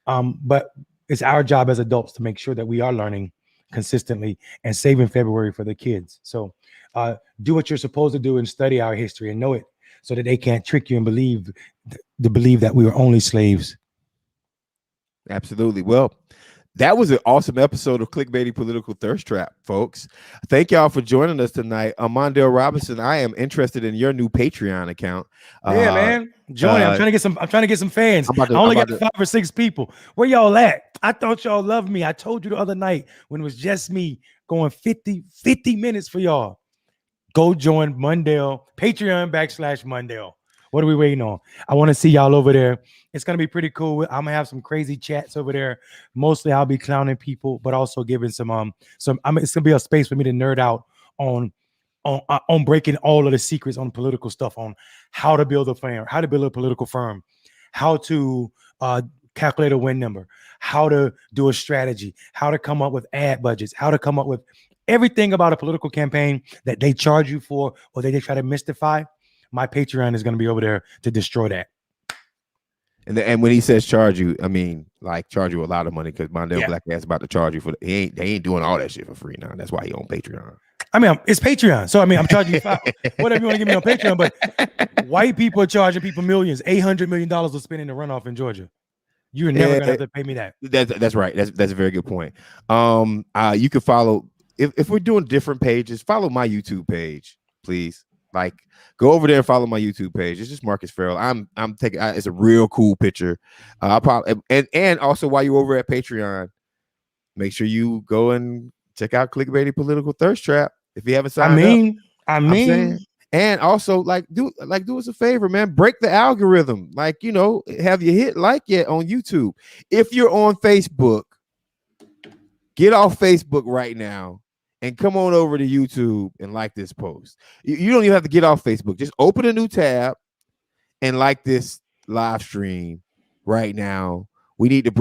But it's our job as adults to make sure that we are learning consistently and saving February for the kids. So do what you're supposed to do and study our history and know it so that they can't trick you and believe that we were only slaves. Absolutely. Well, that was an awesome episode of Clickbaity Political Thirst Trap, folks. Thank y'all for joining us tonight. Mondale Robinson, I am interested in your new Patreon account. Yeah, man. Join it. I'm trying to get some fans. I only got 5 or 6 people. Where y'all at? I thought y'all loved me. I told you the other night when it was just me going 50 minutes for y'all. Go join Mondale, Patreon /Mondale. What are we waiting on? I want to see y'all over there. It's going to be pretty cool. I'm going to have some crazy chats over there. Mostly I'll be clowning people, but also giving it's going to be a space for me to nerd out on breaking all of the secrets on political stuff, on how to build a firm, how to build a political firm, how to calculate a win number, how to do a strategy, how to come up with ad budgets, how to come up with everything about a political campaign that they charge you for or they try to mystify. My Patreon is going to be over there to destroy that. And when he says charge you, I mean like charge you a lot of money because Mondale Black ass about to charge you for they ain't doing all that shit for free now. That's why he on Patreon. I mean, it's Patreon, so I mean, I'm charging you whatever you want to give me on Patreon. But white people are charging people millions, $800 million to spend in the runoff in Georgia. You're never gonna have to pay me that. That's right. That's a very good point. You can follow if we're doing different pages. Follow my YouTube page, please. Like, go over there and follow my YouTube page. It's just Marcus Farrell. I'm taking. It's a real cool picture. I'll probably and also while you're over at Patreon, make sure you go and check out Clickbaity Political Thirst Trap if you haven't signed up. I mean, and also do us a favor, man. Break the algorithm. Like, you know, have you hit like yet on YouTube? If you're on Facebook, get off Facebook right now. And come on over to YouTube and like this post. You don't even have to get off Facebook. Just open a new tab and like this live stream right now. We need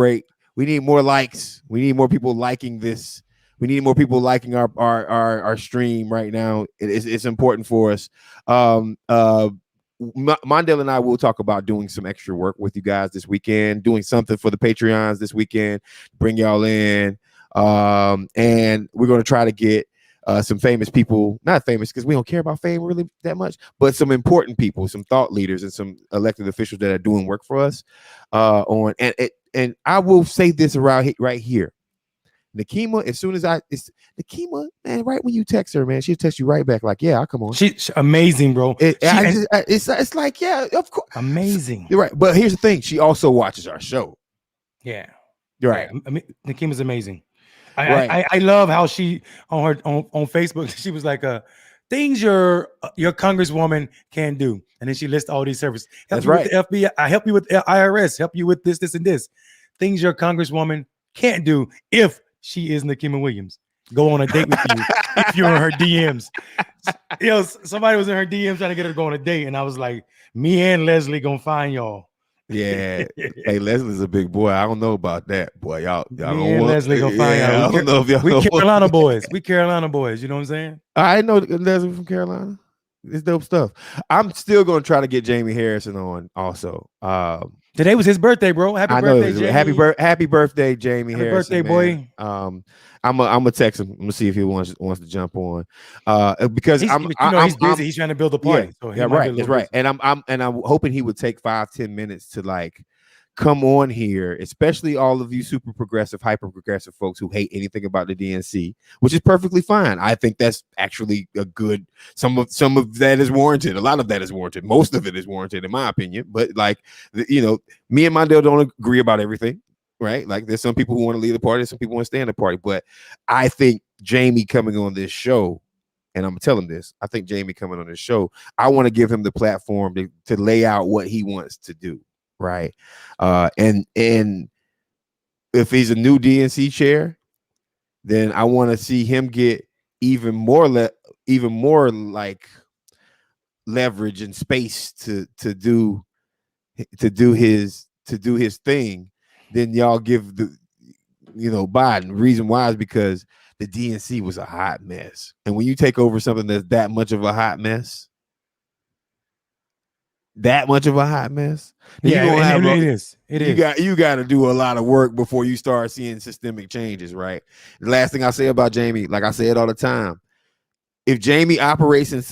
more likes. We need more people liking this. We need more people liking our stream right now. It's important for us. Mondale and I will talk about doing some extra work with you guys this weekend, doing something for the Patreons this weekend, bring y'all in. And we're going to try to get some famous people, not famous because we don't care about fame really that much, but some important people, some thought leaders and some elected officials that are doing work for us and I will say this right here. Nikema, as soon as Nikema, man, right when you text her, man, she'll text you right back like, yeah, I'll come on. She's amazing, bro. It's like, yeah, of course. Amazing. You're right. But here's the thing. She also watches our show. Yeah. You're right. I mean, Nikema's amazing. I love how she on Facebook she was like things your congresswoman can do, and then she lists all these services. That's right. With the FBI, I help you with the IRS, help you with this and this. Things your congresswoman can't do if she is Nikema Williams. Go on a date with you if you're in her DMs. Somebody was in her DMs trying to get her to go on a date, and I was like, me and Leslie gonna find y'all. Yeah, hey, Leslie's a big boy. I don't know about that, boy. Y'all don't Leslie gonna find out. I don't know if y'all. We Carolina boys. We Carolina boys. You know what I'm saying? I know Leslie from Carolina. It's dope stuff. I'm still gonna try to get Jamie Harrison on also. Today was his birthday, bro. Happy birthday, Jamie. Happy birthday, Jamie Happy Harrison, birthday, man. boy. I'm gonna text him. I'm gonna see if he wants to jump on. Because he's busy. He's trying to build a party. Yeah, right. That's right. And I'm hoping he would take 5-10 minutes to like come on here, especially all of you super progressive, hyper progressive folks who hate anything about the DNC, which is perfectly fine. I think that's actually a good. Some of that is warranted. A lot of that is warranted. Most of it is warranted, in my opinion. But like, me and Mondale don't agree about everything, right? Like, there's some people who want to leave the party, some people want to stay in the party. But I think Jamie coming on this show, and I'm gonna tell him this, I think Jamie coming on this show, I want to give him the platform to lay out what he wants to do. Right. And if he's a new DNC chair, then I want to see him get even more like leverage and space to do his thing. Then y'all give the Biden. Reason why is because the DNC was a hot mess. And when you take over something that's that much of a hot mess, then it is. You got to do a lot of work before you start seeing systemic changes, right? The last thing I say about Jamie, like I say it all the time, if Jamie operates in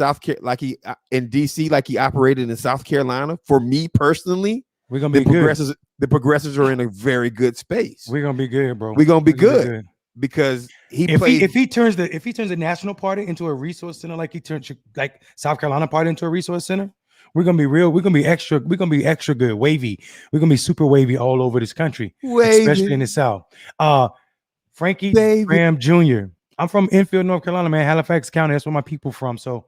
in DC like he operated in South Carolina, for me personally, we're gonna be good. The progressives are in a very good space. We're gonna be good, bro. We're gonna be good. Because if he turns the National Party into a resource center, like he turned like South Carolina Party into a resource center, we're gonna be real. We're gonna be extra good, wavy. We're gonna be super wavy all over this country, especially in the South. Frankie Graham Jr. I'm from Enfield, North Carolina, man. Halifax County. That's where my people from. So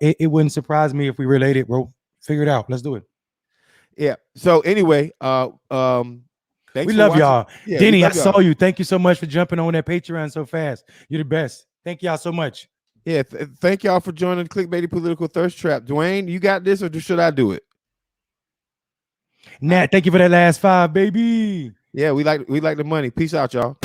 it wouldn't surprise me if we related, bro. Figure it out. Let's do it. Yeah. So anyway, we love y'all. Yeah, Denny, I saw you. Thank you so much for jumping on that Patreon so fast. You're the best. Thank y'all so much. Yeah, thank y'all for joining the Clickbaity Political Thirst Trap. Dwayne, you got this, or should I do it? Nat, thank you for that last 5, baby. Yeah, we like the money. Peace out, y'all.